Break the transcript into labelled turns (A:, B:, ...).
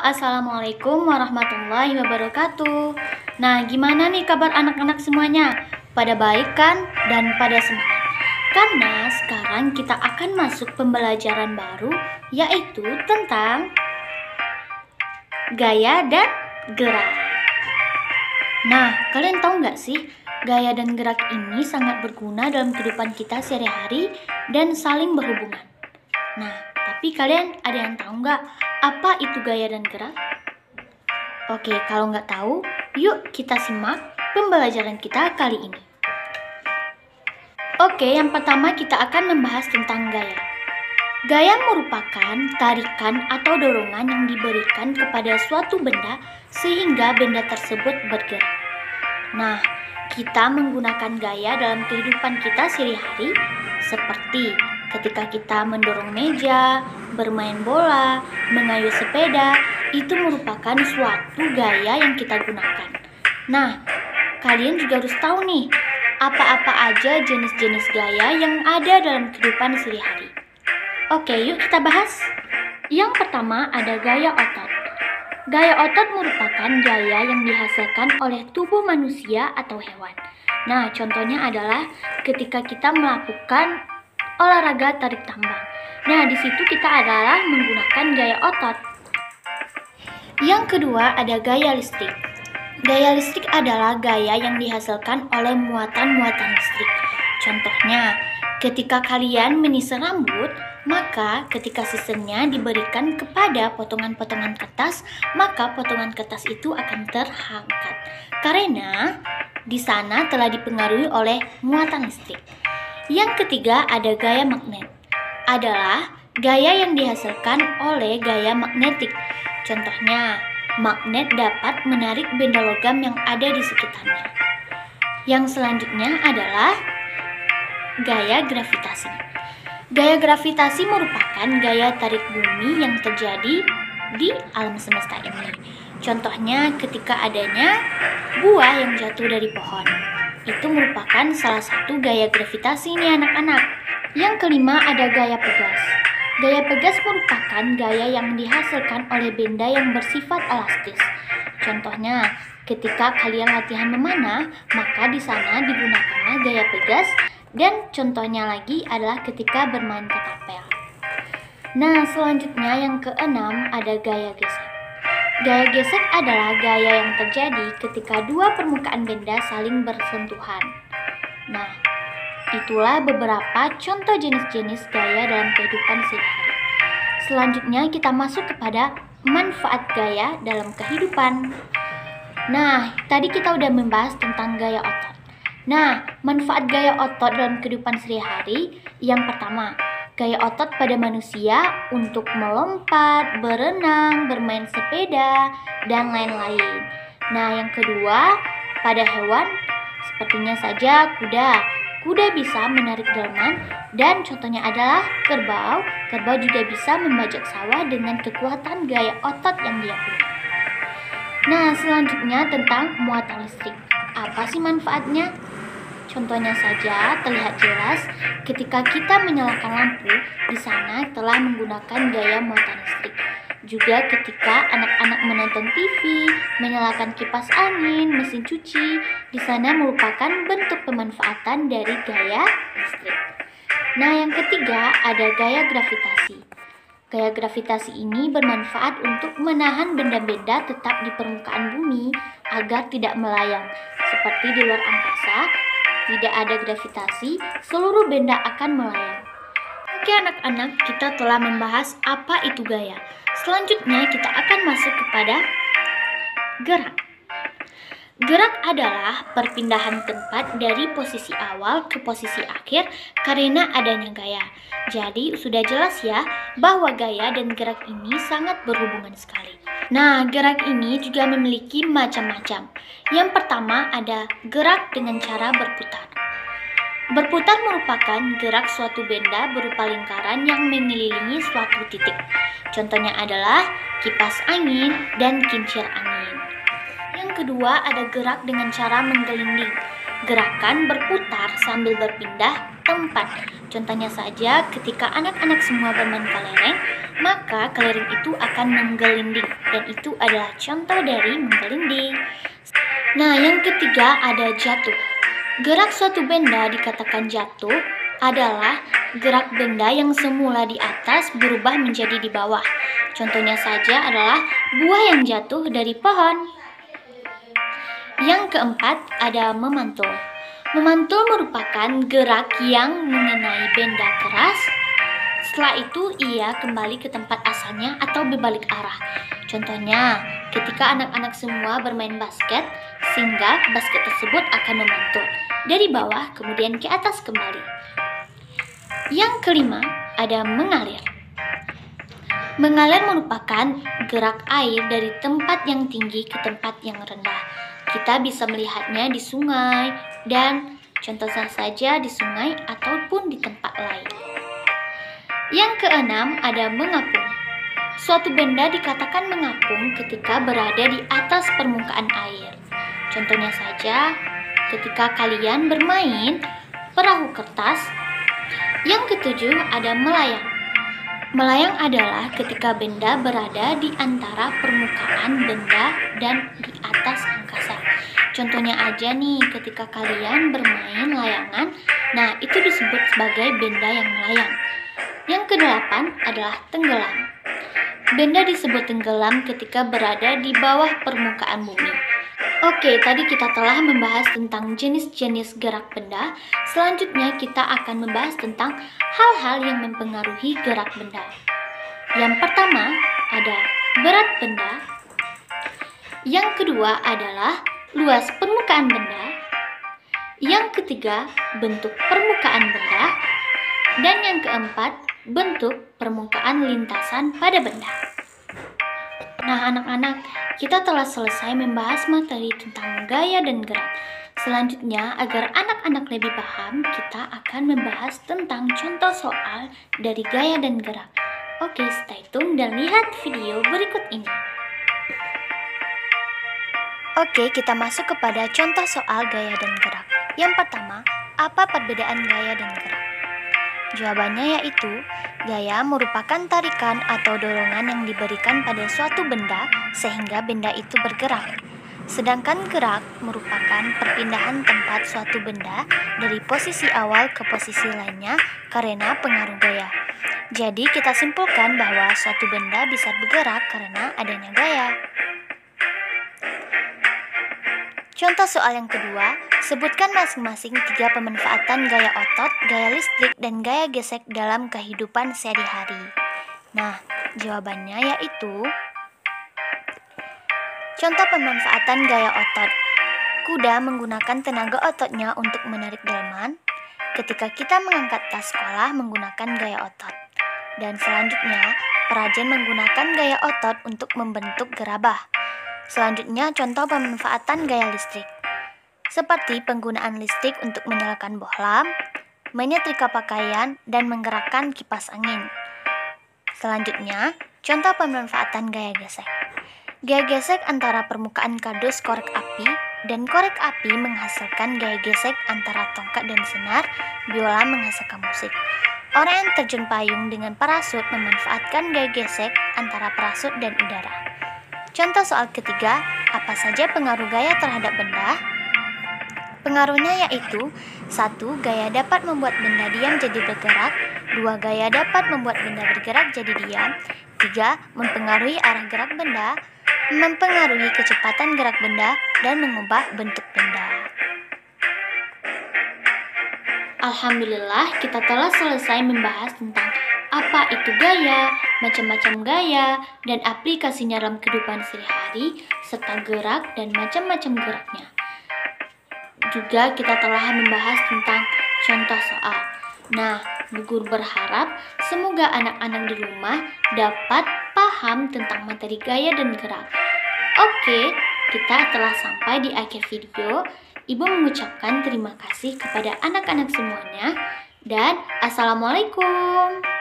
A: Assalamualaikum warahmatullahi wabarakatuh. Nah, gimana nih kabar anak-anak semuanya? Pada baik kan? Dan pada semangat? Karena sekarang kita akan masuk pembelajaran baru, yaitu tentang gaya dan gerak. Nah, kalian tahu nggak sih, gaya dan gerak ini sangat berguna dalam kehidupan kita sehari-hari dan saling berhubungan. Nah, tapi kalian ada yang tahu nggak apa itu gaya dan gerak? Oke, kalau nggak tahu, yuk kita simak pembelajaran kita kali ini. Oke, yang pertama kita akan membahas tentang gaya. Gaya merupakan tarikan atau dorongan yang diberikan kepada suatu benda sehingga benda tersebut bergerak. Nah, kita menggunakan gaya dalam kehidupan kita sehari-hari seperti ketika kita mendorong meja, bermain bola, mengayuh sepeda, itu merupakan suatu gaya yang kita gunakan. Nah, kalian juga harus tahu nih, apa-apa aja jenis-jenis gaya yang ada dalam kehidupan sehari-hari. Oke, yuk kita bahas. Yang pertama ada gaya otot. Gaya otot merupakan gaya yang dihasilkan oleh tubuh manusia atau hewan. Nah, contohnya adalah ketika kita melakukan olahraga tarik tambang. Nah, di situ kita adalah menggunakan gaya otot. Yang kedua ada gaya listrik. Gaya listrik adalah gaya yang dihasilkan oleh muatan-muatan listrik. Contohnya, ketika kalian menyisir rambut, maka ketika sisirnya diberikan kepada potongan-potongan kertas, maka potongan kertas itu akan terangkat karena di sana telah dipengaruhi oleh muatan listrik. Yang ketiga ada gaya magnet. Adalah gaya yang dihasilkan oleh gaya magnetik. Contohnya, magnet dapat menarik benda logam yang ada di sekitarnya. Yang selanjutnya adalah gaya gravitasi. Gaya gravitasi merupakan gaya tarik bumi yang terjadi di alam semesta ini. Contohnya ketika adanya buah yang jatuh dari pohon. Itu merupakan salah satu gaya gravitasi nih anak-anak. Yang kelima ada gaya pegas. Gaya pegas merupakan gaya yang dihasilkan oleh benda yang bersifat elastis. Contohnya, ketika kalian latihan memanah, maka di sana digunakanlah gaya pegas. Dan contohnya lagi adalah ketika bermain ketapel. Nah, selanjutnya yang keenam ada gaya gesek. Gaya gesek adalah gaya yang terjadi ketika dua permukaan benda saling bersentuhan. Nah, itulah beberapa contoh jenis-jenis gaya dalam kehidupan sehari-hari. Selanjutnya kita masuk kepada manfaat gaya dalam kehidupan. Nah, tadi kita udah membahas tentang gaya otot. Nah, manfaat gaya otot dalam kehidupan sehari-hari yang pertama, gaya otot pada manusia untuk melompat, berenang, bermain sepeda, dan lain-lain. Nah, yang kedua, pada hewan, sepertinya saja kuda. Kuda bisa menarik delman, dan contohnya adalah kerbau. Kerbau juga bisa membajak sawah dengan kekuatan gaya otot yang dia punya. Nah, selanjutnya tentang muatan listrik. Apa sih manfaatnya? Contohnya saja terlihat jelas ketika kita menyalakan lampu, di sana telah menggunakan gaya muatan listrik. Juga ketika anak-anak menonton TV, menyalakan kipas angin, mesin cuci, di sana merupakan bentuk pemanfaatan dari gaya listrik. Nah, yang ketiga ada gaya gravitasi. Gaya gravitasi ini bermanfaat untuk menahan benda-benda tetap di permukaan bumi agar tidak melayang. Seperti di luar angkasa, tidak ada gravitasi, seluruh benda akan melayang. Oke anak-anak, kita telah membahas apa itu gaya. Selanjutnya kita akan masuk kepada gerak. Gerak adalah perpindahan tempat dari posisi awal ke posisi akhir karena adanya gaya. Jadi sudah jelas ya bahwa gaya dan gerak ini sangat berhubungan sekali. Nah, gerak ini juga memiliki macam-macam. Yang pertama ada gerak dengan cara berputar. Berputar merupakan gerak suatu benda berupa lingkaran yang mengelilingi suatu titik. Contohnya adalah kipas angin dan kincir angin. Yang kedua ada gerak dengan cara menggelinding. Gerakan berputar sambil berpindah tempat. Contohnya saja ketika anak-anak semua bermain kelereng, maka kelireng itu akan menggelinding, dan itu adalah contoh dari menggelinding. Nah, yang ketiga ada jatuh. Gerak suatu benda dikatakan jatuh adalah gerak benda yang semula di atas berubah menjadi di bawah. Contohnya saja adalah buah yang jatuh dari pohon. Yang keempat ada memantul. Memantul merupakan gerak yang mengenai benda keras. Setelah itu ia kembali ke tempat asalnya atau berbalik arah. Contohnya, ketika anak-anak semua bermain basket, sehingga basket tersebut akan memantul dari bawah kemudian ke atas kembali. Yang kelima ada mengalir. Mengalir merupakan gerak air dari tempat yang tinggi ke tempat yang rendah. Kita bisa melihatnya di sungai dan contohnya saja di sungai ataupun di tempat lain. Yang keenam ada mengapung. Suatu benda dikatakan mengapung ketika berada di atas permukaan air. Contohnya saja ketika kalian bermain perahu kertas. Yang ketujuh ada melayang. Melayang adalah ketika benda berada di antara permukaan benda dan di atas angkasa. Contohnya aja nih, ketika kalian bermain layangan, nah itu disebut sebagai benda yang melayang. Yang kedelapan adalah tenggelam. Benda disebut tenggelam ketika berada di bawah permukaan bumi. Oke, tadi kita telah membahas tentang jenis-jenis gerak benda. Selanjutnya kita akan membahas tentang hal-hal yang mempengaruhi gerak benda. Yang pertama ada berat benda. Yang kedua adalah luas permukaan benda. Yang ketiga, bentuk permukaan benda. Dan yang keempat, bentuk permukaan lintasan pada benda. Nah, anak-anak, kita telah selesai membahas materi tentang gaya dan gerak. Selanjutnya, agar anak-anak lebih paham, kita akan membahas tentang contoh soal dari gaya dan gerak. Oke, stay tune dan lihat video berikut ini. Oke, kita masuk kepada contoh soal gaya dan gerak. Yang pertama, apa perbedaan gaya dan gerak? Jawabannya yaitu, gaya merupakan tarikan atau dorongan yang diberikan pada suatu benda sehingga benda itu bergerak. Sedangkan gerak merupakan perpindahan tempat suatu benda dari posisi awal ke posisi lainnya karena pengaruh gaya. Jadi kita simpulkan bahwa suatu benda bisa bergerak karena adanya gaya. Contoh soal yang kedua, sebutkan masing-masing 3 pemanfaatan gaya otot, gaya listrik, dan gaya gesek dalam kehidupan sehari-hari. Nah, jawabannya yaitu contoh pemanfaatan gaya otot. Kuda menggunakan tenaga ototnya untuk menarik delman. Ketika kita mengangkat tas sekolah menggunakan gaya otot. Dan selanjutnya, perajen menggunakan gaya otot untuk membentuk gerabah. Selanjutnya, contoh pemanfaatan gaya listrik. Seperti penggunaan listrik untuk menyalakan bohlam, menyetrika pakaian, dan menggerakkan kipas angin. Selanjutnya, contoh pemanfaatan gaya gesek. Gaya gesek antara permukaan kardus korek api dan korek api menghasilkan gaya gesek antara tongkat dan senar, biola menghasilkan musik. Orang yang terjun payung dengan parasut memanfaatkan gaya gesek antara parasut dan udara. Contoh soal ketiga, apa saja pengaruh gaya terhadap benda? Pengaruhnya yaitu 1. Gaya dapat membuat benda diam jadi bergerak. 2. Gaya dapat membuat benda bergerak jadi diam. 3. Mempengaruhi arah gerak benda. Mempengaruhi kecepatan gerak benda dan mengubah bentuk benda. Alhamdulillah, kita telah selesai membahas tentang apa itu gaya, macam-macam gaya, dan aplikasinya dalam kehidupan sehari-hari, serta gerak dan macam-macam geraknya. Juga kita telah membahas tentang contoh soal. Nah, Bu Guru berharap semoga anak-anak di rumah dapat paham tentang materi gaya dan gerak. Oke, kita telah sampai di akhir video. Ibu mengucapkan terima kasih kepada anak-anak semuanya dan Assalamualaikum.